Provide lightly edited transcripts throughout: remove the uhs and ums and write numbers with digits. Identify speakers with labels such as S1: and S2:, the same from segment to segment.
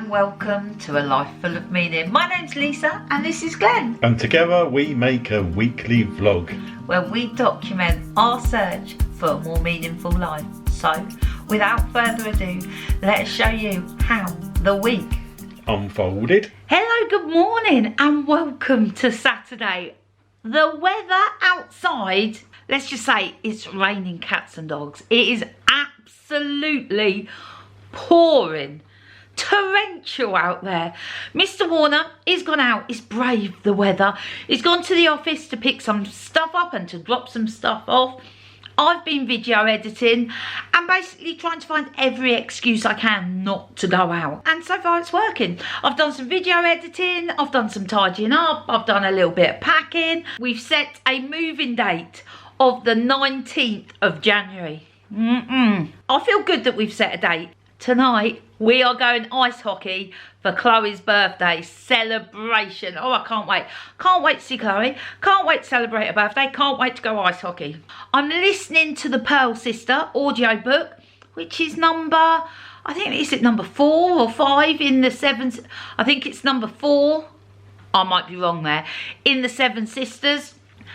S1: and welcome to A Life Full of Meaning. My name's Lisa and this is Glenn.
S2: And together we make a weekly vlog
S1: where we document our search for a more meaningful life. So, without further ado, let us show you how the week
S2: unfolded.
S1: Hello, good morning and welcome to Saturday. The weather outside, let's just say it's raining cats and dogs. It is absolutely pouring, torrential out there. Mr. Warner, he's gone out, he's braved the weather. He's gone to the office to pick some stuff up and to drop some stuff off. I've been video editing and basically trying to find every excuse I can not to go out. And so far it's working. I've done some video editing, I've done some tidying up, I've done a little bit of packing. We've set a moving date of the 19th of January. I feel good that we've set a date. Tonight we are going ice hockey for Chloe's birthday celebration. Oh, I can't wait. Can't wait to see Chloe. Can't wait to celebrate her birthday. Can't wait to go ice hockey. I'm listening to the Pearl Sister audiobook, which is number, I think, is it number 4 or 5 in the 7? I think it's number 4. I might be wrong there. In the 7 Sisters.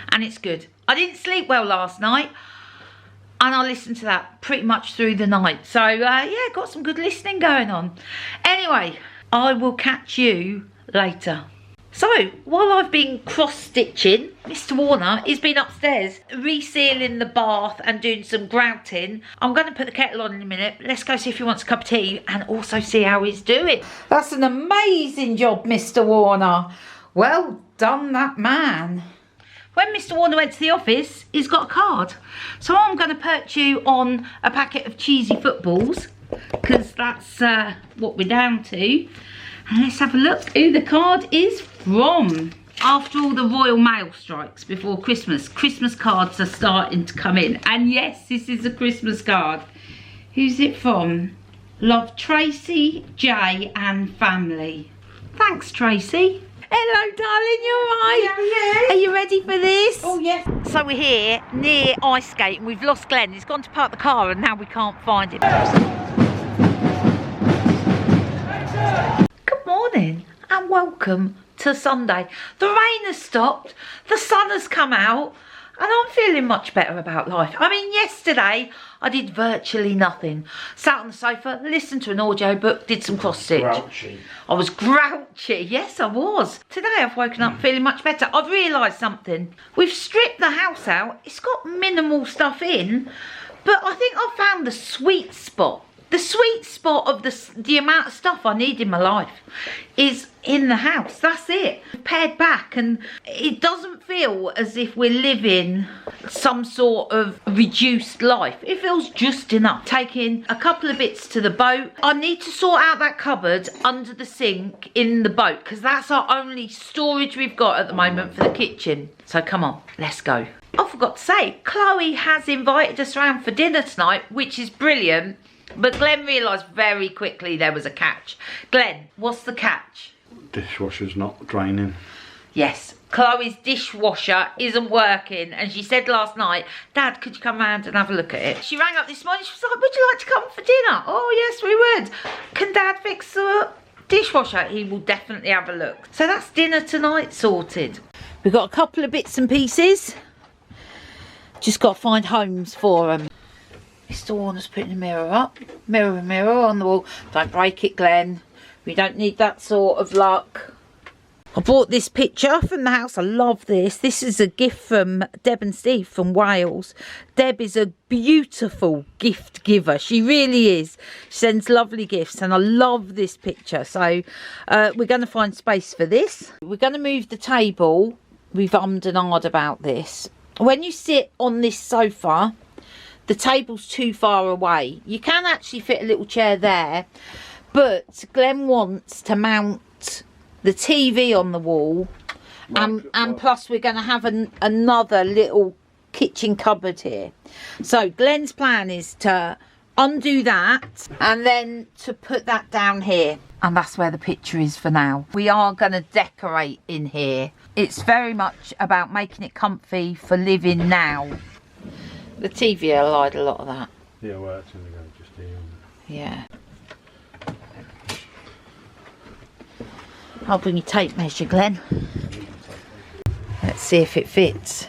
S1: And it's good. I didn't sleep well last night. And I listened to that pretty much through the night. So, yeah, got some good listening going on. Anyway, I will catch you later. So, while I've been cross-stitching, Mr. Warner has been upstairs resealing the bath and doing some grouting. I'm going to put the kettle on in a minute. Let's go see if he wants a cup of tea and also see how he's doing. That's an amazing job, Mr. Warner. Well done, that man. When Mr. Warner went to the office, he's got a card. So I'm going to perch you on a packet of cheesy footballs, because that's what we're down to. And let's have a look who the card is from. After all the Royal Mail strikes before Christmas, Christmas cards are starting to come in. And yes, this is a Christmas card. Who's it from? Love, Tracy, Jay and family. Thanks, Tracy. Hello, darling, you alright?
S3: Yeah.
S1: Are you ready for this?
S3: Oh, yes.
S1: So we're here near Ice Skate and we've lost Glenn. He's gone to park the car and now we can't find him. Good morning and welcome to Sunday. The rain has stopped, the sun has come out and I'm feeling much better about life. I mean, yesterday I did virtually nothing. Sat on the sofa, listened to an audiobook, did some cross stitch.
S2: Grouchy.
S1: I was grouchy, yes I was. Today I've woken up feeling much better. I've realised something. We've stripped the house out, it's got minimal stuff in, but I think I've found the sweet spot. The sweet spot of the amount of stuff I need in my life is in the house. That's it. Pared back and it doesn't feel as if we're living some sort of reduced life. It feels just enough. Taking a couple of bits to the boat. I need to sort out that cupboard under the sink in the boat because that's our only storage we've got at the moment for the kitchen. So come on, let's go. I forgot to say, Chloe has invited us round for dinner tonight, which is brilliant. But Glenn realised very quickly there was a catch. Glenn, what's the catch?
S2: Dishwasher's not draining.
S1: Yes, Chloe's dishwasher isn't working. And she said last night, Dad, could you come round and have a look at it? She rang up this morning, she was like, would you like to come for dinner? Oh, yes, we would. Can Dad fix the dishwasher? He will definitely have a look. So that's dinner tonight sorted. We've got a couple of bits and pieces. Just got to find homes for them. Mr. Warner's putting the mirror up. Mirror, mirror on the wall. Don't break it, Glenn. We don't need that sort of luck. I bought this picture from the house. I love this. This is a gift from Deb and Steve from Wales. Deb is a beautiful gift giver. She really is. She sends lovely gifts and I love this picture. So we're going to find space for this. We're going to move the table. We've ummed and ahed about this. When you sit on this sofa, the table's too far away. You can actually fit a little chair there, but Glenn wants to mount the TV on the wall, and plus we're going to have another little kitchen cupboard here. So Glenn's plan is to undo that and then to put that down here, and that's where the picture is for now. We are going to decorate in here. It's very much about making it comfy for living now. The TV allied a lot of that.
S2: Yeah, well, it's going to go just here.
S1: Yeah. I'll bring your tape measure, Glenn. Let's see if it fits.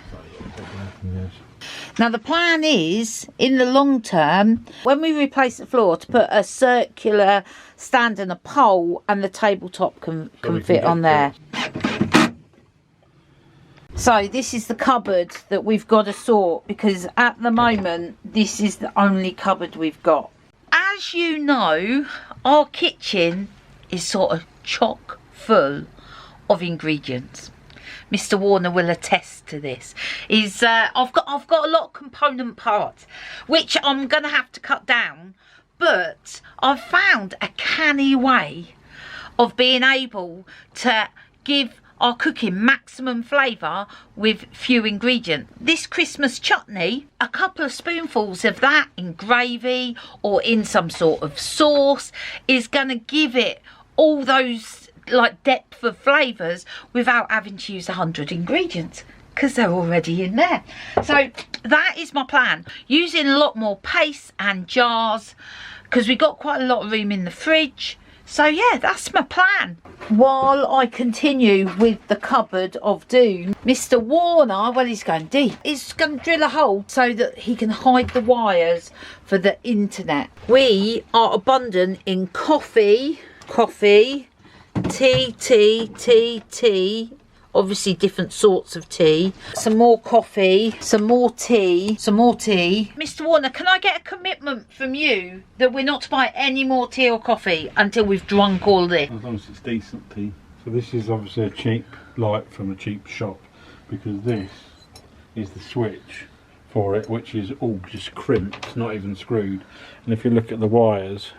S1: Now the plan is, in the long term, when we replace the floor, to put a circular stand and a pole, and the tabletop can fit on there. So this is the cupboard that we've got to sort, because at the moment this is the only cupboard we've got. As you know, our kitchen is sort of chock full of ingredients. Mr. Warner will attest to this. I've got a lot of component parts which I'm gonna have to cut down, but I've found a canny way of being able to give our cooking maximum flavour with few ingredients. This Christmas chutney, a couple of spoonfuls of that in gravy or in some sort of sauce is gonna give it all those like depth of flavours without having to use 100 ingredients, because they're already in there. So that is my plan, using a lot more paste and jars, because we got quite a lot of room in the fridge. So yeah, that's my plan. While I continue with the cupboard of doom, Mr. Warner, well, he's going deep. He's going to drill a hole so that he can hide the wires for the internet. We are abundant in coffee, tea, obviously different sorts of tea, some more coffee, some more tea. Mr. Warner, can I get a commitment from you that we're not to buy any more tea or coffee until we've drunk all this?
S2: As long as it's decent tea. So this is obviously a cheap light from a cheap shop, because this is the switch for it, which is all just crimped, not even screwed. And if you look at the wires,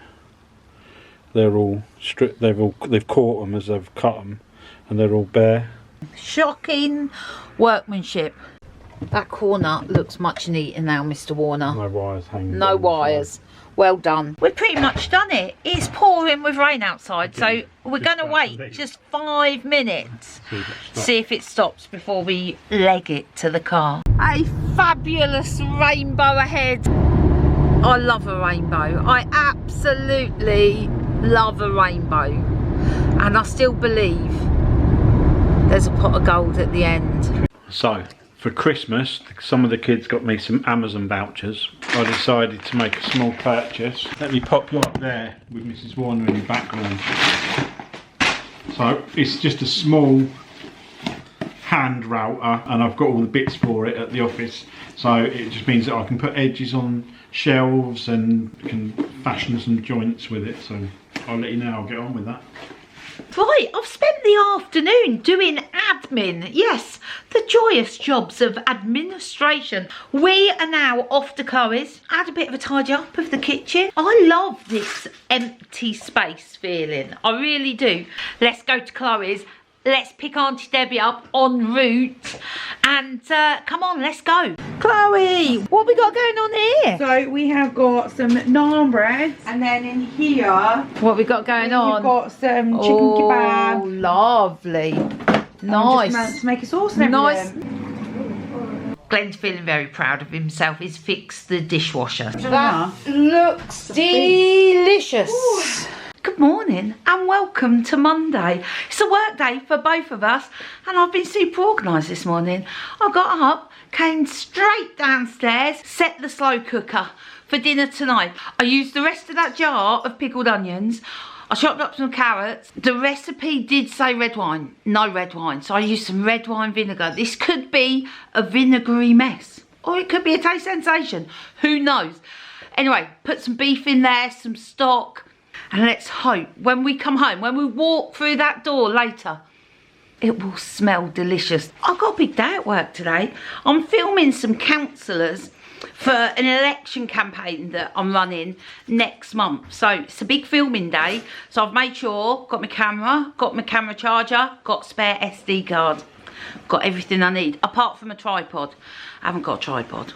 S2: they're all stripped. They've caught them as they've cut them, and they're all bare. Shocking
S1: workmanship. That corner looks much neater now, Mr. Warner.
S2: No wires hanging.
S1: No wires. Well done. We've pretty much done it. It's pouring with rain outside, so we're going to wait just 5 minutes. See if it stops before we leg it to the car. A fabulous rainbow ahead. I love a rainbow. I absolutely love a rainbow. And I still believe there's a pot of gold at the end.
S2: So, for Christmas, some of the kids got me some Amazon vouchers. I decided to make a small purchase. Let me pop you up there with Mrs. Warner in the background. So, it's just a small hand router, and I've got all the bits for it at the office. So, it just means that I can put edges on shelves and can fashion some joints with it. So, I'll let you know, I'll get on with that.
S1: Right, I've spent the afternoon doing admin. Yes, the joyous jobs of administration. We are now off to Chloe's. I had a bit of a tidy up of the kitchen. I love this empty space feeling. I really do. Let's go to Chloe's. Let's pick Auntie Debbie up en route. And come on, let's go. Chloe, what have we got going on here?
S3: So we have got some naan bread, and then in here,
S1: what have we got going on?
S3: We've got some chicken kebab.
S1: Oh, lovely. Nice.
S3: Just to make a sauce and everything.
S1: Nice. Glenn's feeling very proud of himself. He's fixed the dishwasher.
S3: That
S1: looks delicious. Ooh. Good morning and welcome to Monday. It's a work day for both of us, and I've been super organised this morning. I got up, came straight downstairs, set the slow cooker for dinner tonight. I used the rest of that jar of pickled onions. I chopped up some carrots. The recipe did say red wine, no red wine, so I used some red wine vinegar. This could be a vinegary mess, or it could be a taste sensation, who knows. Anyway, put some beef in there, some stock. And let's hope when we come home, when we walk through that door later, it will smell delicious. I've got a big day at work today. I'm filming some councillors for an election campaign that I'm running next month. So it's a big filming day. So I've made sure, got my camera charger, got spare SD card, got everything I need, apart from a tripod. I haven't got a tripod.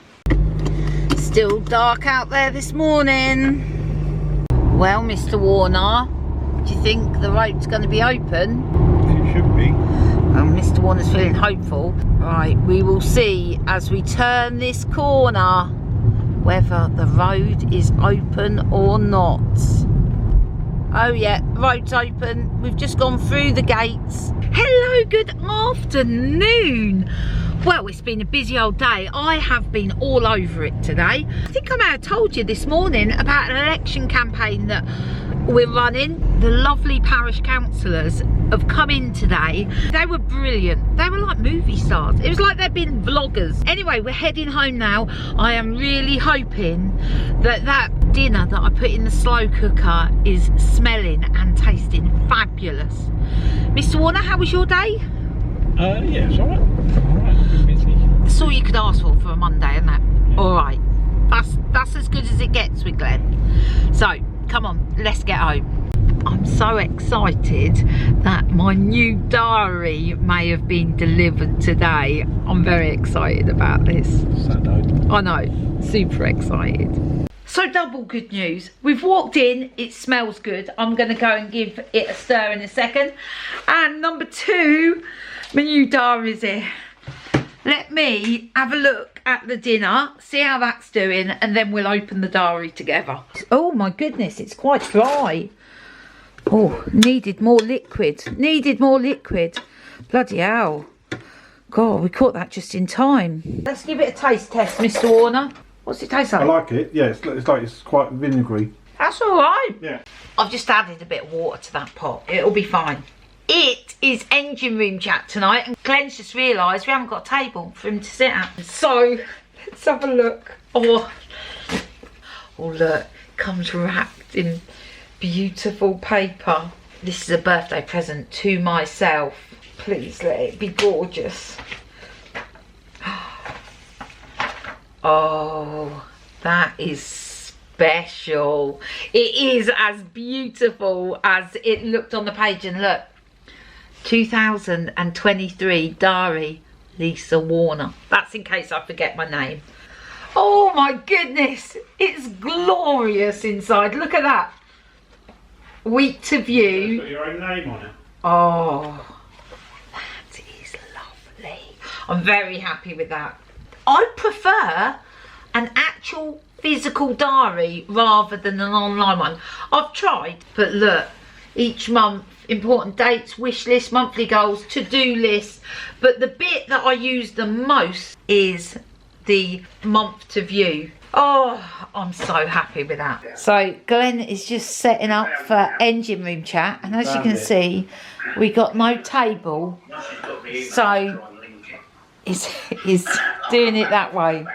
S1: Still dark out there this morning. Well, Mr. Warner, do you think the road's going to be open?
S2: It should be.
S1: Well, Mr. Warner's feeling hopeful. Right, we will see as we turn this corner whether the road is open or not. Oh yeah, road's open. We've just gone through the gates. Hello, good afternoon. Well, it's been a busy old day. I have been all over it today. I think I may have told you this morning about an election campaign that we're running. The lovely parish councillors have come in today. They were brilliant. They were like movie stars. It was like they'd been vloggers. Anyway, we're heading home now. I am really hoping that that dinner that I put in the slow cooker is smelling and tasting fabulous. Mr. Warner, how was your day?
S2: Yeah, it's alright. Alright, a bit busy.
S1: That's all you could ask for a Monday, isn't it? Yeah. Alright. That's as good as it gets with Glenn. So, come on, let's get home. I'm so excited that my new diary may have been delivered today. I'm very excited about this.
S2: Saturday.
S1: I know, super excited. So double good news. We've walked in, it smells good. I'm going to go and give it a stir in a second. And number two, my new diary's here. Let me have a look at the dinner, see how that's doing, and then we'll open the diary together. Oh my goodness, it's quite dry. Oh, needed more liquid. Needed more liquid. Bloody hell. God, we caught that just in time. Let's give it a taste test, Mr. Warner. What's it taste like?
S2: I like it. Yeah, it's quite vinegary.
S1: That's all right.
S2: Yeah.
S1: I've just added a bit of water to that pot. It'll be fine. It is engine room chat tonight, and Glenn's just realised we haven't got a table for him to sit at. So, let's have a look. Oh look, it comes wrapped in beautiful paper. This is a birthday present to myself. Please let it be gorgeous. Oh, that is special. It is as beautiful as it looked on the page, and look, 2023 diary, Lisa Warner. That's in case I forget my name. Oh my goodness, it's glorious inside. Look at that. Week to view.
S2: Got your own name on it.
S1: Oh, that is lovely. I'm very happy with that. I prefer an actual physical diary rather than an online one. I've tried, but look, each month, important dates, wish list, monthly goals, to-do list. But the bit that I use the most is the month to view. Oh, I'm so happy with that. So Glenn is just setting up for engine room chat, and as you can see, we got no table, so he's doing it that way.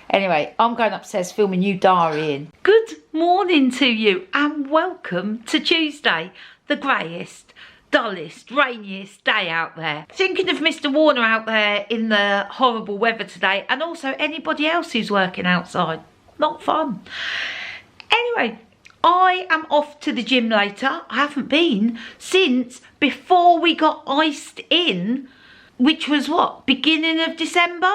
S1: Anyway, I'm going upstairs, filming new diary in. Good morning to you, and welcome to Tuesday, the greyest, dullest, rainiest day out there. Thinking of Mr. Warner out there in the horrible weather today, and also anybody else who's working outside. Not fun. Anyway, I am off to the gym later. I haven't been since before we got iced in, which was what, beginning of December?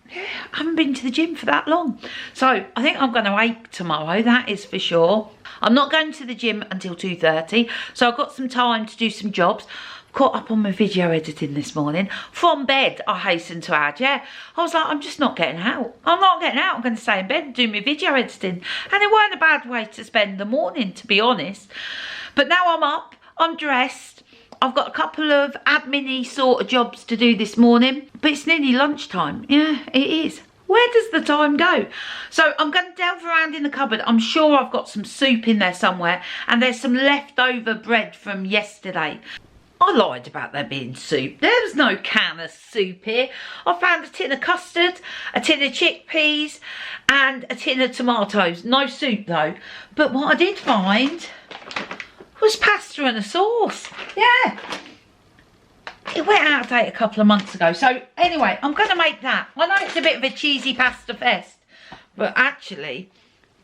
S1: Yeah, I haven't been to the gym for that long. So I think I'm going to ache tomorrow, that is for sure. I'm not going to the gym until 2:30, so I've got some time to do some jobs. Caught up on my video editing this morning. From bed, I hasten to add, yeah. I was like, I'm just not getting out. I'm not getting out. I'm going to stay in bed and do my video editing. And it weren't a bad way to spend the morning, to be honest. But now I'm up, I'm dressed. I've got a couple of admin-y sort of jobs to do this morning, but it's nearly lunchtime. Yeah, it is. Where does the time go? So I'm going to delve around in the cupboard. I'm sure I've got some soup in there somewhere, and there's some leftover bread from yesterday. I lied about there being soup. There was no can of soup here. I found a tin of custard, a tin of chickpeas, and a tin of tomatoes. No soup though. But what I did find was pasta and a sauce. Yeah. It went out of date a couple of months ago. So anyway, I'm going to make that. I know it's a bit of a cheesy pasta fest, but actually,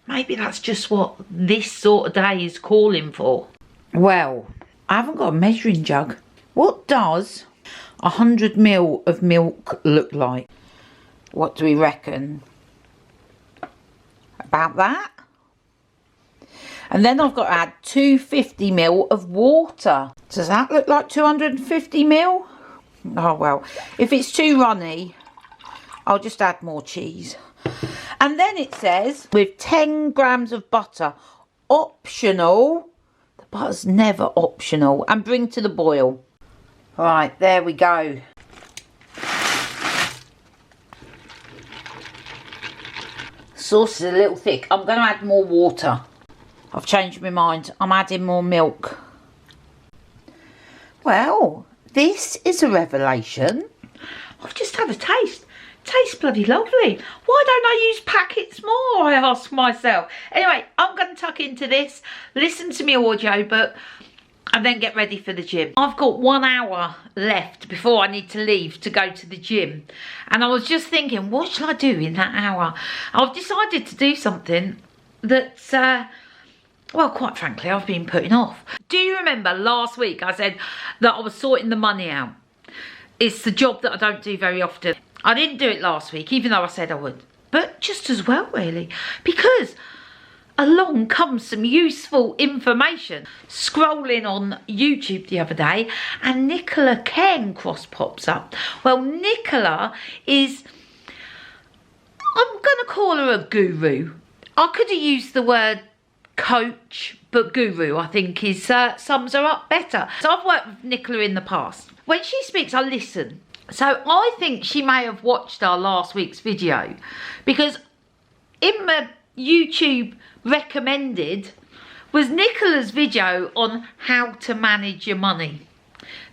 S1: maybe that's just what this sort of day is calling for. Well, I haven't got a measuring jug. What does 100 ml of milk look like? What do we reckon? About that? And then I've got to add 250 ml of water. Does that look like 250 ml? Oh well, if it's too runny, I'll just add more cheese. And then it says with 10 grams of butter, optional. The Butter's never optional. And bring to the boil. Right, there we go. Sauce is a little thick. I'm going to add more water. I've changed my mind. I'm adding more milk. Well, this is a revelation. I've just had a taste. Tastes bloody lovely. Why don't I use packets more, I ask myself. Anyway, I'm going to tuck into this, listen to my audiobook, and then get ready for the gym. I've got 1 hour left before I need to leave to go to the gym. And I was just thinking, what shall I do in that hour? I've decided to do something that's, well, quite frankly, I've been putting off. Do you remember last week I said that I was sorting the money out? It's the job that I don't do very often. I didn't do it last week, even though I said I would. But just as well, really. Because along comes some useful information. Scrolling on YouTube the other day, and Nicola Cairncross pops up. Well, Nicola is, I'm going to call her a guru. I could have used the word coach, but guru I think is sums her up better. So I've worked with Nicola in the past. When she speaks, I listen. So I think she may have watched our last week's video, because in my YouTube recommended was Nicola's video on how to manage your money.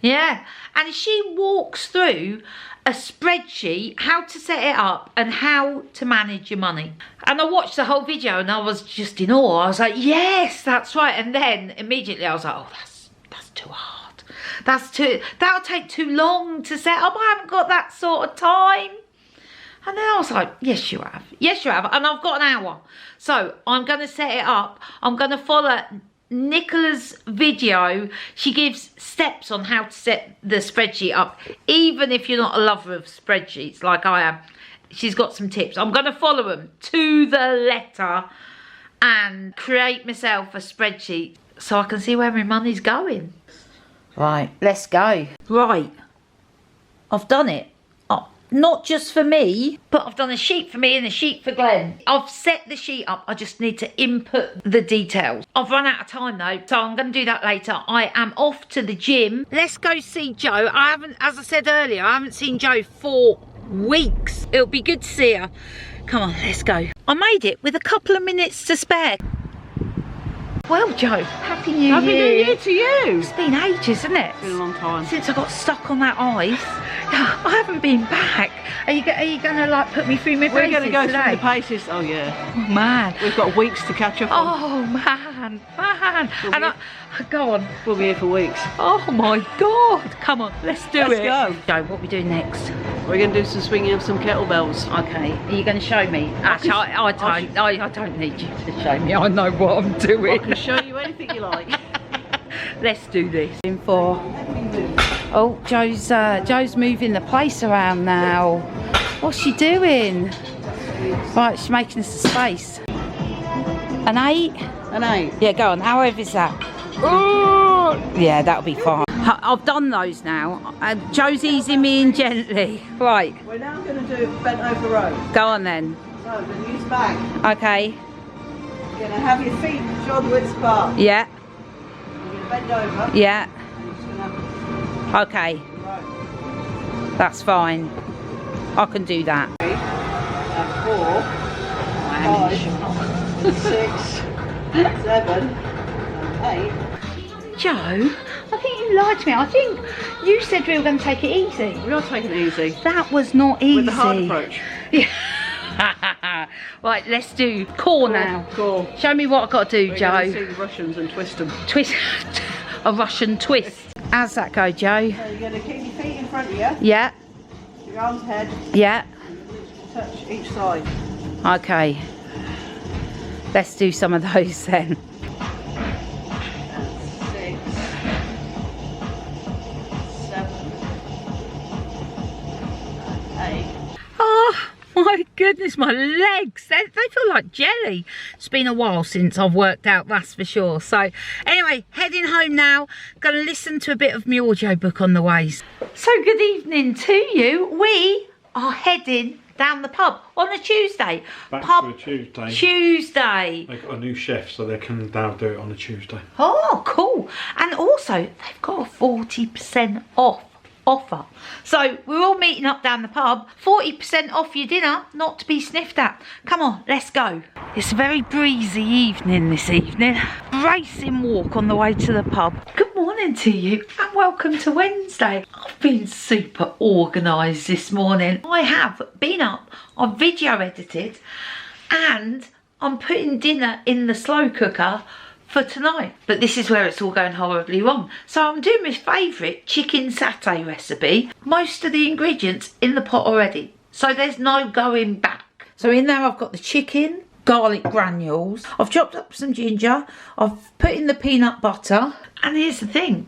S1: Yeah, and she walks through a spreadsheet, how to set it up and how to manage your money. And I watched the whole video and I was just in awe. I was like, yes, that's right. And then immediately I was like, oh, that's too hard. That'll take too long to set up. I haven't got that sort of time. And then I was like, yes, you have. Yes, you have. And I've got an hour. So I'm going to set it up. I'm going to follow Nicola's video. She gives steps on how to set the spreadsheet up. Even if you're not a lover of spreadsheets like I am, she's got some tips. I'm going to follow them to the letter and create myself a spreadsheet so I can see where my money's going. Right, let's go. Right, I've done it. Not just for me, but I've done a sheet for me and a sheet for Glenn. I've set the sheet up. I just need to input the details. I've run out of time though, so I'm going to do that later. I am off to the gym. Let's go see Joe. I haven't, as I said earlier, I haven't seen Joe for weeks. It'll be good to see her. Come on, let's go. I made it with a couple of minutes to spare. Well, Joe, Happy New Year.
S3: Happy New Year to you.
S1: It's been ages, isn't it?
S3: It's been a long time.
S1: Since I got stuck on that ice. I haven't been back. Are you going to like put me through my paces?
S3: We're going to go
S1: today?
S3: through the paces. Oh, yeah.
S1: Oh, man.
S3: We've got weeks to catch up on.
S1: Oh, man. And go on.
S3: We'll be here for weeks.
S1: Oh, my God. Come on, let's do it.
S3: Let's go.
S1: Joe, what are we doing next?
S3: We're going to do some swinging of some kettlebells.
S1: Okay. Are you going to show me? Actually, I don't need you to show me. I know what I'm doing.
S3: I can show you anything you like.
S1: Let's do this. In for. Oh, Joe's moving the place around now. What's she doing? Right, she's making us a space. An 8?
S3: An 8.
S1: Yeah, go on. How heavy is that? Oh! Yeah, that'll be fine. I've done those now. Joe's easing me in gently. Right.
S3: We're now going to do bent over row.
S1: Go on then.
S3: So, we're going to use back.
S1: Okay.
S3: You're going to have your feet shoulder width apart.
S1: Yeah.
S3: You're going to bend over.
S1: Yeah.
S3: And you're just going to have
S1: okay.
S3: row.
S1: That's fine. I can do that.
S3: 4, 5, 6, 7, 8.
S1: Joe, I think you lied to me. I think you said we were going to take it easy.
S3: We are taking it easy.
S1: That was not easy.
S3: With the hard approach.
S1: Yeah. Right, let's do core now.
S3: Core.
S1: Show me what I've got to do,
S3: We're
S1: Joe.
S3: going to see the Russians and twist them.
S1: Twist. A Russian twist. How's that go, Joe?
S3: So you're going to keep your feet in front of you.
S1: Yeah.
S3: Your arms ahead.
S1: Yeah.
S3: Touch each side.
S1: Okay. Let's do some of those then.
S3: 6, 7, 8.
S1: Oh my goodness, my legs, they feel like jelly. It's been a while since I've worked out, that's for sure. So anyway, heading home now. Gonna listen to a bit of my audiobook on the ways. So good evening to you. We are heading down the pub on a Tuesday.
S2: Back
S1: pub
S2: to a Tuesday.
S1: Tuesday.
S2: They got a new chef, so they can now do it on a Tuesday.
S1: Oh, cool. And also, they've got a 40% off offer. So we're all meeting up down the pub. 40% off your dinner, not to be sniffed at. Come on, let's go. It's a very breezy evening this evening. Bracing walk on the way to the pub. Good morning to you and welcome to Wednesday. I've been super organised this morning. I have been up, I've video edited, and I'm putting dinner in the slow cooker for tonight. But this is where it's all going horribly wrong. So I'm doing my favourite chicken satay recipe. Most of the ingredients in the pot already, so there's no going back. So in there I've got the chicken, garlic granules, I've chopped up some ginger, I've put in the peanut butter, and here's the thing,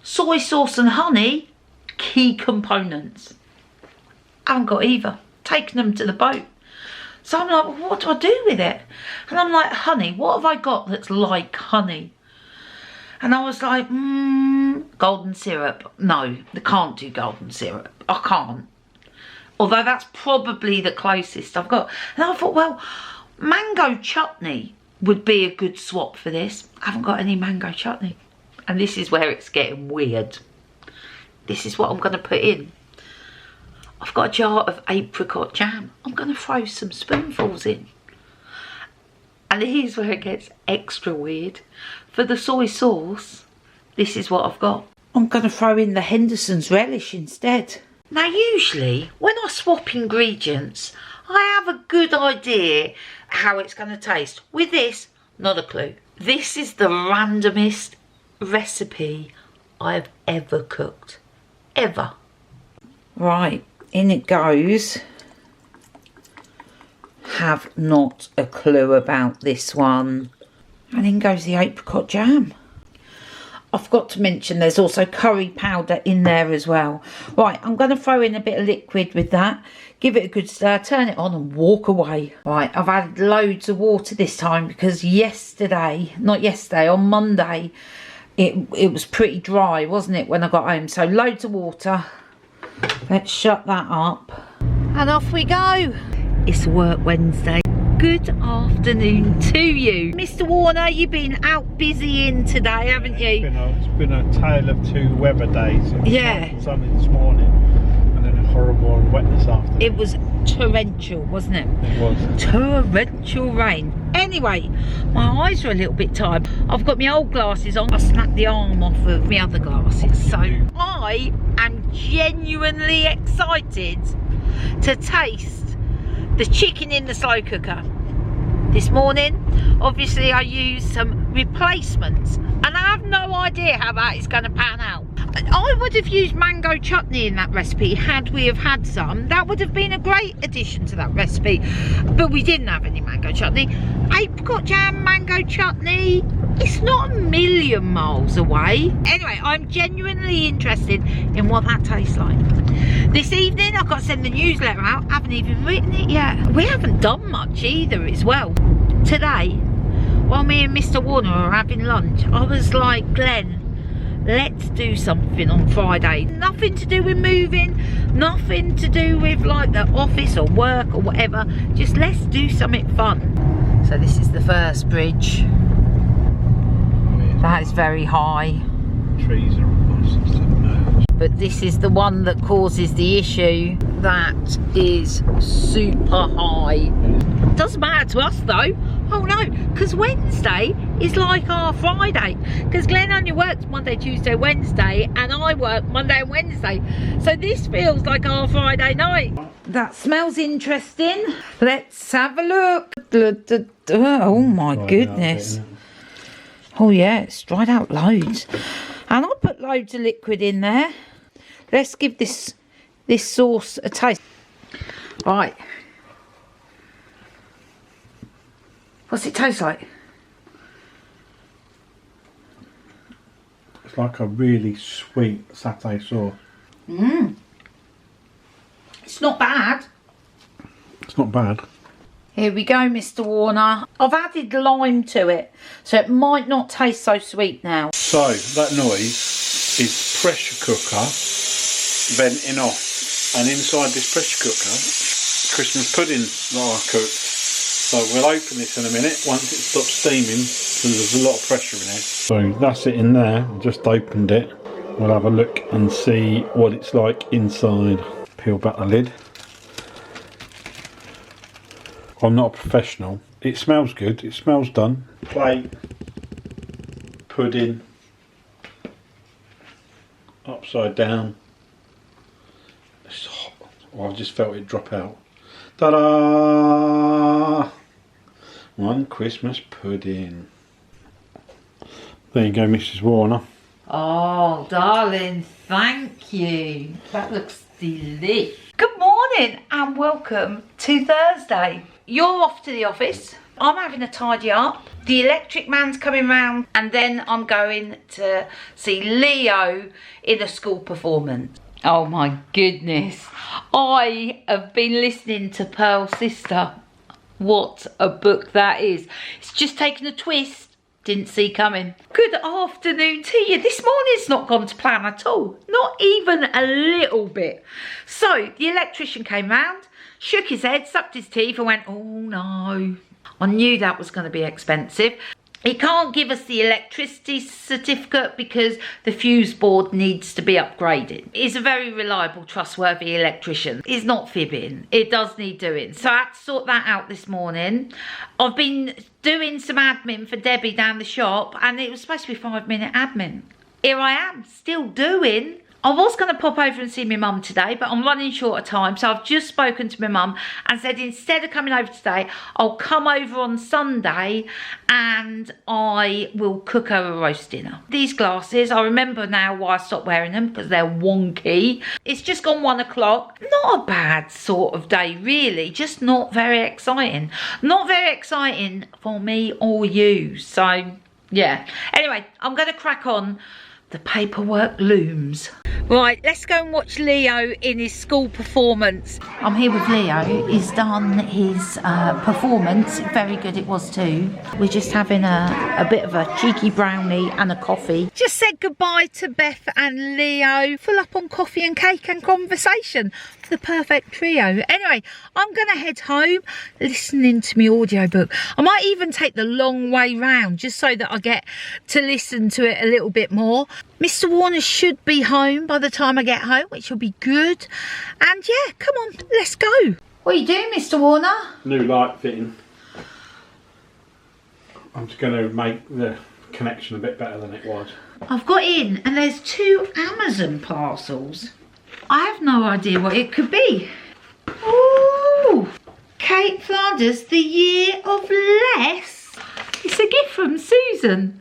S1: soy sauce and honey, key components. I haven't got either, taken them to the boat. So I'm like, well, what do I do with it? And I'm like, honey, what have I got that's like honey? And I was like, golden syrup. No, they can't do golden syrup. I can't. Although that's probably the closest I've got. And I thought, well, mango chutney would be a good swap for this. I haven't got any mango chutney. And this is where it's getting weird. This is what I'm going to put in. I've got a jar of apricot jam. I'm going to throw some spoonfuls in. And here's where it gets extra weird. For the soy sauce, this is what I've got. I'm going to throw in the Henderson's relish instead. Now usually, when I swap ingredients, I have a good idea how it's going to taste. With this, not a clue. This is the randomest recipe I've ever cooked. Ever. Right. In it goes. Have not a clue about this one. And in goes the apricot jam. I've got to mention there's also curry powder in there as well. Right, I'm going to throw in a bit of liquid with that. Give it a good stir, turn it on and walk away. Right, I've added loads of water this time because on Monday, it was pretty dry, wasn't it, when I got home? So loads of water. Let's shut that up. And off we go. It's Work Wednesday. Good afternoon to you. Mr. Warner, you've been out busying today, haven't you?
S2: It's been a tale of two weather days.
S1: Yeah.
S2: Sunny this morning and then a horrible wet this afternoon.
S1: It was torrential, wasn't it?
S2: It was.
S1: Torrential rain. Anyway, my eyes are a little bit tired. I've got my old glasses on. I snapped the arm off of my other glasses. So I am genuinely excited to taste the chicken in the slow cooker. This morning, obviously I used some replacements and I have no idea how that is going to pan out. I would have used mango chutney in that recipe had we have had some. That would have been a great addition to that recipe, but we didn't have any mango chutney. Apricot jam, mango chutney, it's not a million miles away. Anyway, I'm genuinely interested in what that tastes like. This evening I've got to send the newsletter out. I haven't even written it yet. We haven't done much either as well. Today, while me and Mr. Warner are having lunch, I was like, Glenn, let's do something on Friday. Nothing to do with moving, nothing to do with like the office or work or whatever. Just let's do something fun. So this is the first bridge. That is very high.
S2: Trees are on.
S1: But this is the one that causes the issue. That is super high. Doesn't matter to us though. Oh no, because Wednesday is like our Friday. Because Glenn only works Monday, Tuesday, Wednesday, and I work Monday and Wednesday. So this feels like our Friday night. That smells interesting. Let's have a look. Oh my goodness. Oh yeah, it's dried out loads. And I put loads of liquid in there. Let's give this sauce a taste. Right. What's it taste like?
S2: It's like a really sweet satay sauce.
S1: It's not bad.
S2: It's not bad.
S1: Here we go, Mr. Warner. I've added lime to it, so it might not taste so sweet now.
S2: So, that noise is pressure cooker venting off. And inside this pressure cooker, Christmas pudding that I cooked. So we'll open this in a minute once it stops steaming, because there's a lot of pressure in it. So that's it in there. I just opened it. We'll have a look and see what it's like inside. Peel back the lid. I'm not a professional. It smells good. It smells done. Plate, pudding, upside down. It's hot. Oh, I just felt it drop out. Ta-da! One Christmas pudding. There you go, Mrs. Warner.
S1: Oh, darling, thank you. That looks delicious. Good morning and welcome to Thursday. You're off to the office. I'm having a tidy up. The electric man's coming round, and then I'm going to see Leo in a school performance. Oh my goodness. I have been listening to Pearl's Sister. What a book that is. It's just taken a twist. Didn't see coming. Good afternoon to you. This morning's not gone to plan at all. Not even a little bit. So the electrician came round, shook his head, sucked his teeth and went, oh no. I knew that was going to be expensive. He can't give us the electricity certificate because the fuse board needs to be upgraded. He's a very reliable, trustworthy electrician. He's not fibbing. It does need doing. So I had to sort that out this morning. I've been doing some admin for Debbie down the shop, and it was supposed to be 5-minute admin. Here I am, still doing. I was going to pop over and see my mum today, but I'm running short of time. So I've just spoken to my mum and said instead of coming over today, I'll come over on Sunday and I will cook her a roast dinner. These glasses, I remember now why I stopped wearing them, because they're wonky. It's just gone 1 o'clock. Not a bad sort of day, really. Just not very exciting. Not very exciting for me or you. So, yeah. Anyway, I'm going to crack on. The paperwork looms. Right, let's go and watch Leo in his school performance. I'm here with Leo. He's done his performance. Very good it was too. We're just having a bit of a cheeky brownie and a coffee. Just said goodbye to Beth and Leo. Full up on coffee and cake and conversation. The perfect trio. Anyway, I'm going to head home listening to my audiobook. I might even take the long way round just so that I get to listen to it a little bit more. Mr. Warner should be home by the time I get home, which will be good. And yeah, come on, let's go. What are you doing, Mr. Warner?
S2: New light fitting. I'm just going to make the connection a bit better than it was.
S1: I've got in and there's 2 Amazon parcels. I have no idea what it could be. Ooh, Kate Flanders, The Year of Less. It's a gift from Susan.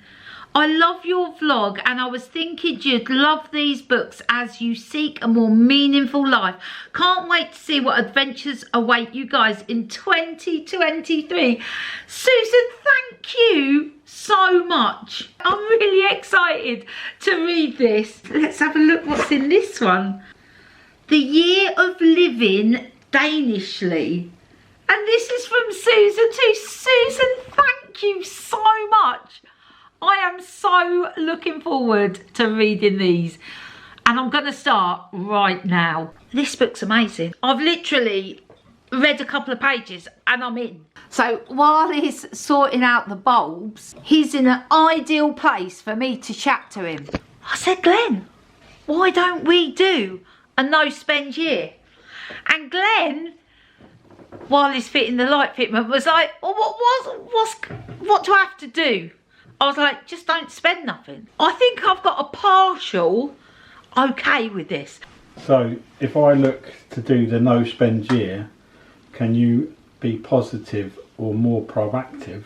S1: I love your vlog and I was thinking you'd love these books as you seek a more meaningful life. Can't wait to see what adventures await you guys in 2023. Susan, thank you so much. I'm really excited to read this. Let's have a look what's in this one. The Year of Living Danishly. And this is from Susan too. Susan, thank you so much. I am so looking forward to reading these. And I'm going to start right now. This book's amazing. I've literally read a couple of pages and I'm in. So while he's sorting out the bulbs, he's in an ideal place for me to chat to him. I said, Glenn, why don't we do a no spend year? And Glenn, while he's fitting the light fitment, was like, oh, what do I have to do? I was like, just don't spend nothing. I think I've got a partial okay with this.
S2: So if I look to do the no spend year, can you be positive or more proactive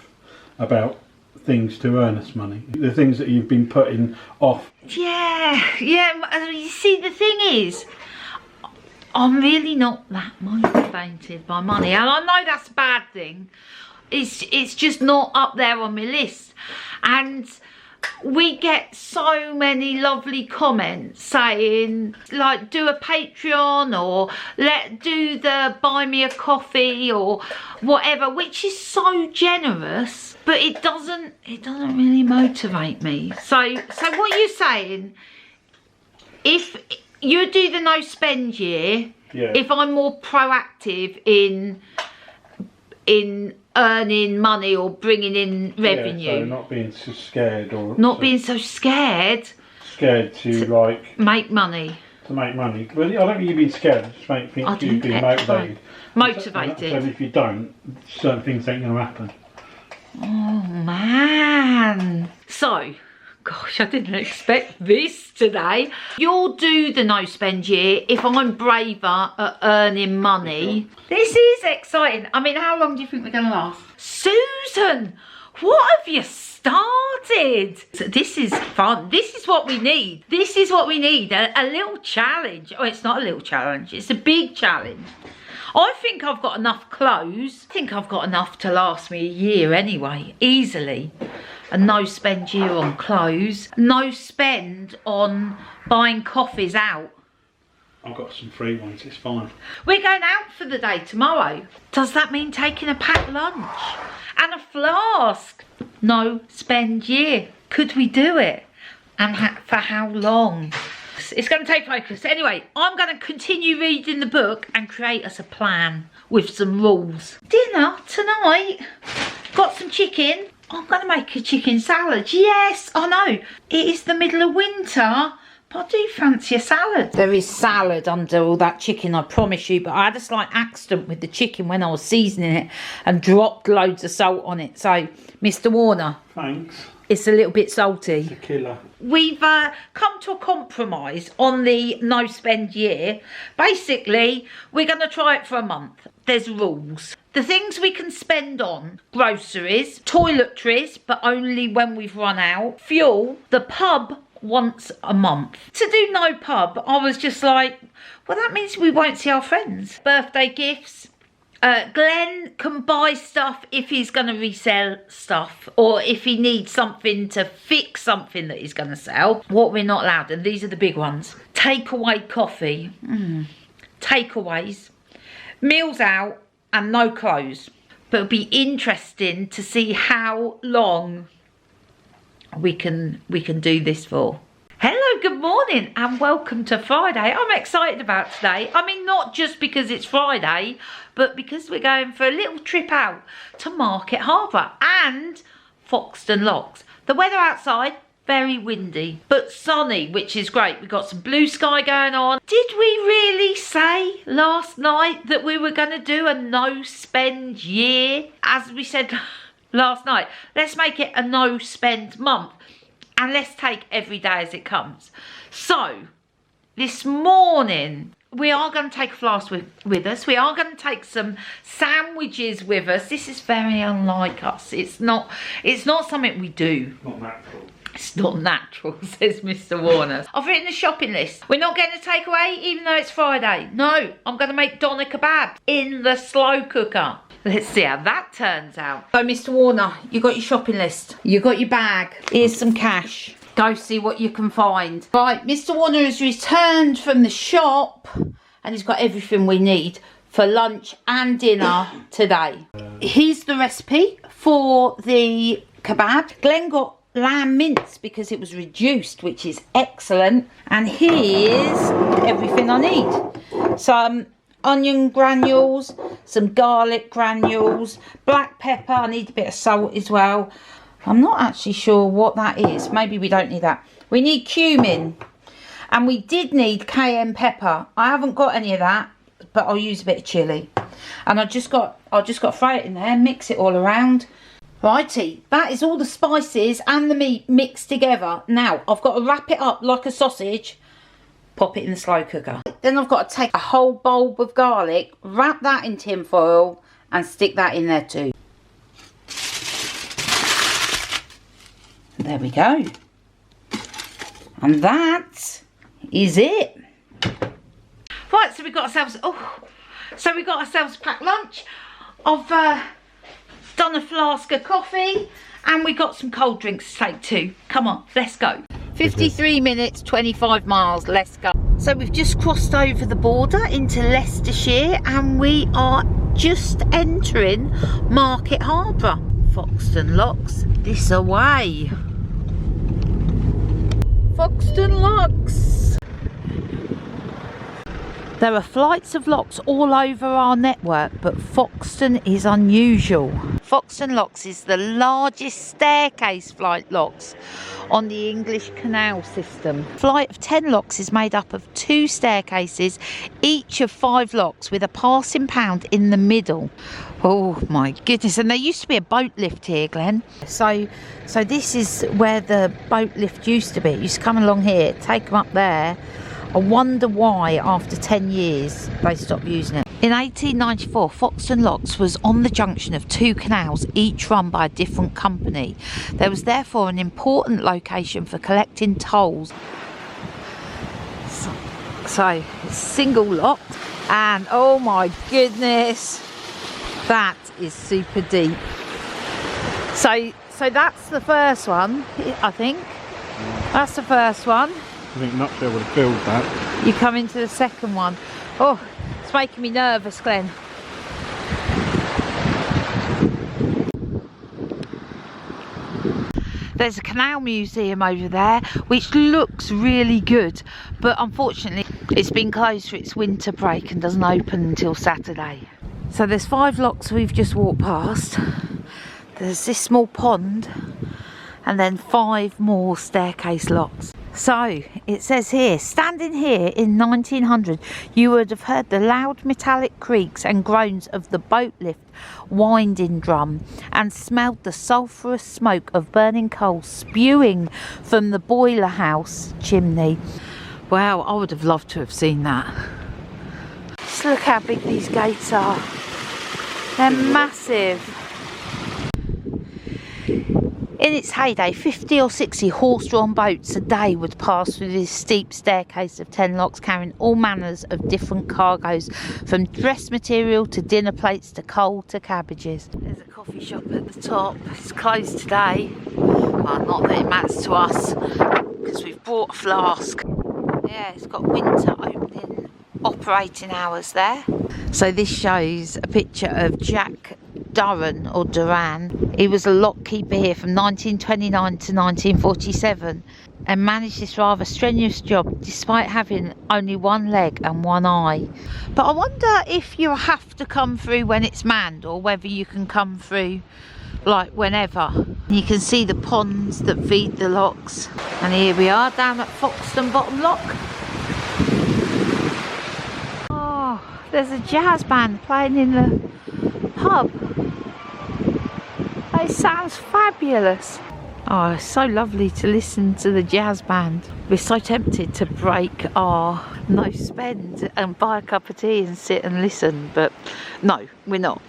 S2: about things to earn us money? The things that you've been putting off.
S1: Yeah. You see, the thing is, I'm really not that motivated by money. And I know that's a bad thing. It's just not up there on my list. And we get so many lovely comments saying, like, do a Patreon or do the buy me a coffee or whatever, which is so generous, but it doesn't really motivate me. So what you're saying, if you do the no spend year,
S2: Yeah.
S1: If I'm more proactive in earning money or bringing in revenue.
S2: Yeah, so not being so scared or...
S1: Not being so scared.
S2: Scared to like...
S1: Make money.
S2: To make money. Well, I don't think you've been scared. I just think you've been motivated.
S1: Motivated.
S2: So if you don't, certain things ain't going to happen.
S1: Oh, man. So... Gosh, I didn't expect this today. You'll do the no spend year if I'm braver at earning money. This is exciting. I mean, how long do you think we're going to last? Susan, what have you started? So this is fun. This is what we need. This is what we need. A little challenge. Oh, it's not a little challenge. It's a big challenge. I think I've got enough clothes. I think I've got enough to last me a year anyway, easily. A no spend year on clothes. No spend on buying coffees out.
S2: I've got some free ones, it's fine.
S1: We're going out for the day tomorrow. Does that mean taking a packed lunch? And a flask? No spend year. Could we do it? And for how long? It's going to take focus. Anyway, I'm going to continue reading the book and create us a plan with some rules. Dinner tonight. Got some chicken. I'm going to make a chicken salad. Yes, I know. It is the middle of winter, but I do fancy a salad. There is salad under all that chicken, I promise you, but I had a slight accident with the chicken when I was seasoning it and dropped loads of salt on it. So, Mr. Warner.
S2: Thanks.
S1: It's a little bit salty.
S2: It's a killer.
S1: We've come to a compromise on the no spend year. Basically, we're going to try it for a month. There's rules. The things we can spend on: groceries, toiletries, but only when we've run out, fuel, the pub once a month. To do no pub, I was just like, well, that means we won't see our friends. Birthday gifts. Glenn can buy stuff if he's going to resell stuff, or if he needs something to fix something that he's going to sell. What we're not allowed, and these are the big ones: takeaway coffee, takeaways, meals out, and no clothes. But it'll be interesting to see how long we can do this for. Hello, good morning and welcome to Friday. I'm excited about today. I mean, not just because it's Friday, but because we're going for a little trip out to Market Harbour and Foxton Locks. The weather outside, very windy, but sunny, which is great. We've got some blue sky going on. Did we really say last night that we were going to do a no spend year? As we said last night, let's make it a no spend month. And let's take every day as it comes. So, this morning, we are going to take a flask with us. We are going to take some sandwiches with us. This is very unlike us. It's not something we do.
S2: Not natural.
S1: It's not natural, says Mr. Warner. I've written a shopping list. We're not getting a takeaway, even though it's Friday. No, I'm going to make doner kebab in the slow cooker. Let's see how that turns out. So, Mr. Warner, you got your shopping list. You got your bag. Here's some cash. Go see what you can find. Right, Mr. Warner has returned from the shop and he's got everything we need for lunch and dinner today. Here's the recipe for the kebab. Glenn got lamb mince because it was reduced, which is excellent. And here's everything I need. Some onion granules, some garlic granules, black pepper. I need a bit of salt as well. I'm not actually sure what that is. Maybe we don't need that. We need cumin, and we did need cayenne pepper. I haven't got any of that, but I'll use a bit of chilli. And I'll just got to throw it in there, mix it all around. Righty, that is all the spices and the meat mixed together. Now I've got to wrap it up like a sausage. Pop it in the slow cooker. Then I've got to take a whole bulb of garlic, wrap that in tin foil and stick that in there too. There we go. And that is it. Right, so we got ourselves a packed lunch. I've done a flask of coffee and we got some cold drinks to take too. Come on, let's go. 53 minutes, 25 miles, let's go. So we've just crossed over the border into Leicestershire and we are just entering Market Harbour. Foxton Locks, this away. Foxton Locks. There are flights of locks all over our network, but Foxton is unusual. Foxton Locks is the largest staircase flight locks on the English canal system. Flight of 10 locks is made up of 2 staircases, each of 5 locks with a passing pound in the middle. Oh my goodness, and there used to be a boat lift here, Glenn. So this is where the boat lift used to be. It used to come along here, take them up there. I wonder why after 10 years they stopped using it. In 1894, Foxton Locks was on the junction of 2 canals, each run by a different company. There was therefore an important location for collecting tolls. So it's single lock, and oh my goodness, that is super deep. So that's the first one, I think. That's the first one.
S2: I think Nutshell would have filled that.
S1: You come into the second one. Oh, it's making me nervous, Glenn. There's a canal museum over there which looks really good, but unfortunately it's been closed for its winter break and doesn't open until Saturday. So there's 5 locks we've just walked past. There's this small pond and then 5 more staircase locks. So it says here, standing here in 1900, you would have heard the loud metallic creaks and groans of the boat lift winding drum and smelled the sulphurous smoke of burning coal spewing from the boiler house chimney. Wow, I would have loved to have seen that. Just look how big these gates are. They're massive. In its heyday, 50 or 60 horse-drawn boats a day would pass through this steep staircase of 10 locks, carrying all manners of different cargoes, from dress material to dinner plates to coal to cabbages. There's a coffee shop at the top. It's closed today. Well, not that it matters to us, because we've brought a flask. Yeah, it's got winter opening operating hours there. So this shows a picture of Jack Duran. He was a lock keeper here from 1929 to 1947 and managed this rather strenuous job despite having only 1 leg and 1 eye. But I wonder if you have to come through when it's manned or whether you can come through like whenever. You can see the ponds that feed the locks, and here we are down at Foxton Bottom Lock. Oh, there's a jazz band playing in the pub. It sounds fabulous. Oh, it's so lovely to listen to the jazz band. We're so tempted to break our no spend and buy a cup of tea and sit and listen, but no, we're not.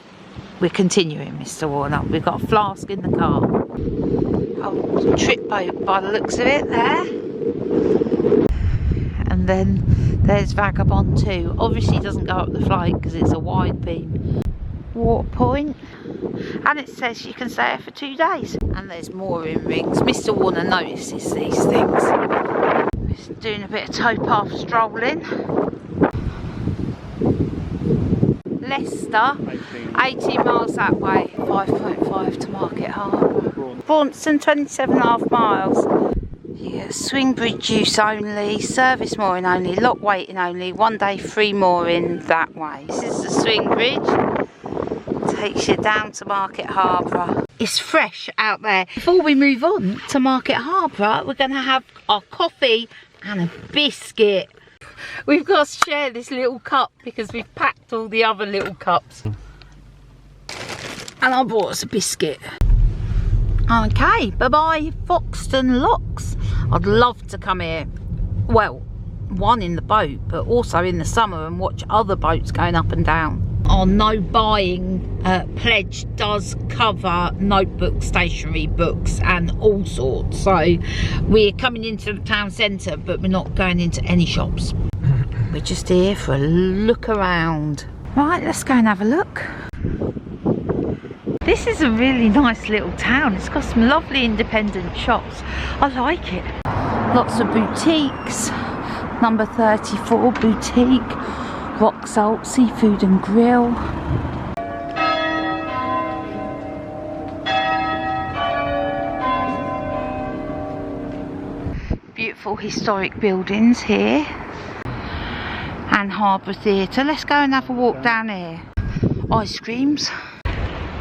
S1: We're continuing, Mr. Warner. We've got a flask in the car. Oh, trip boat by the looks of it there. And then there's Vagabond 2. Obviously doesn't go up the flight because it's a wide beam. Water point, and it says you can stay there for 2 days. And there's mooring rings. Mr. Warner notices these things. Just doing a bit of towpath strolling. Leicester, 18 miles that way, 5.5 to Market Harbour. Braunston, 27.5 miles. Yeah, swing bridge use only, service mooring only, lock waiting only, 1 day free mooring that way. This is the swing bridge. Takes you down to Market Harbour. It's fresh out there. Before we move on to Market Harbour, we're going to have our coffee and a biscuit. We've got to share this little cup because we've packed all the other little cups. And I bought us a biscuit. Okay, bye-bye Foxton Locks. I'd love to come here. Well, one in the boat, but also in the summer and watch other boats going up and down. Our no buying pledge does cover notebooks, stationery, books and all sorts. So we're coming into the town centre, but we're not going into any shops. We're just here for a look around. Right, let's go and have a look. This is a really nice little town. It's got some lovely independent shops. I like it. Lots of boutiques. Number 34 boutique. Rock Salt Seafood and Grill. Beautiful historic buildings here. and Harbour Theatre. Let's go and have a walk down here. Ice creams.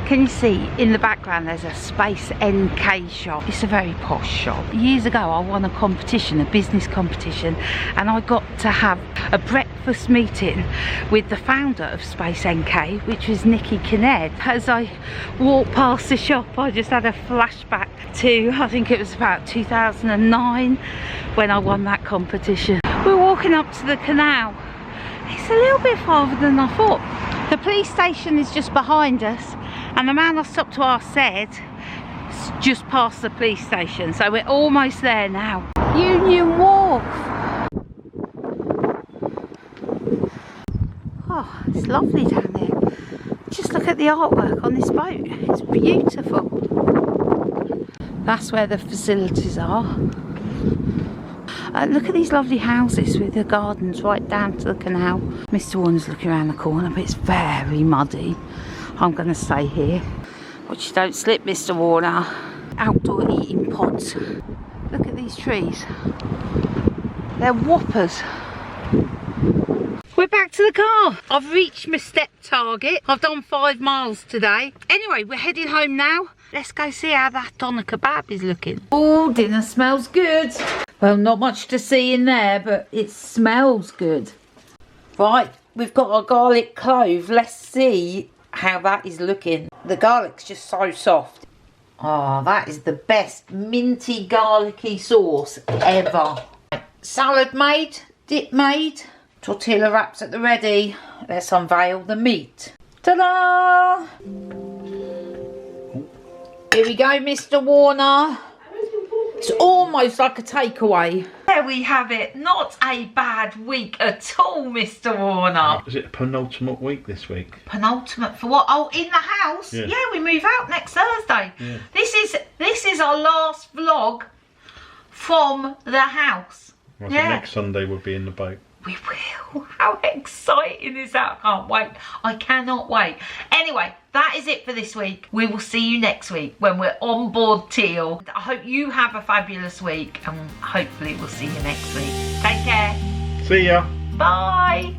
S1: Can you see in the background there's a Space NK shop? It's a very posh shop. Years ago I won a competition, a business competition, and I got to have a breakfast meeting with the founder of Space NK, which was Nikki Kinned. As I walked past the shop, I just had a flashback to, I think it was about 2009 when I won that competition. We're walking up to the canal. It's a little bit farther than I thought. The police station is just behind us, and the man I stopped to ask said it's just past the police station, so we're almost there now. Union Wharf. Oh, it's lovely down there. Just look at the artwork on this boat. It's beautiful. That's where the facilities are. Look at these lovely houses with the gardens right down to the canal. Mr. Warner's looking around the corner, but it's very muddy. I'm going to stay here. Watch you don't slip, Mr. Warner. Outdoor eating pods. Look at these trees. They're whoppers. We're back to the car. I've reached my step target. I've done 5 miles today. Anyway, we're heading home now. Let's go see how that doner kebab is looking. Oh, dinner smells good. Well, not much to see in there, but it smells good. Right, we've got our garlic clove. Let's see how that is looking. The garlic's just so soft. Oh, that is the best minty garlicky sauce ever. Salad made, dip made, tortilla wraps at the ready. Let's unveil the meat. Ta-da! Here we go, Mr. Warner. It's almost like a takeaway. There we have it. Not a bad week at all, Mr. Warner.
S2: Is it a penultimate week this week?
S1: Penultimate for what? Oh, in the house?
S2: Yeah,
S1: we move out next Thursday.
S2: Yeah.
S1: This is our last vlog from the house.
S2: Well, so next Sunday we'll be in the boat.
S1: We will. How exciting is that? I can't wait. I cannot wait. Anyway, that is it for this week. We will see you next week when we're on board Teal. I hope you have a fabulous week, and hopefully we'll see you next week. Take care.
S2: See ya.
S1: Bye.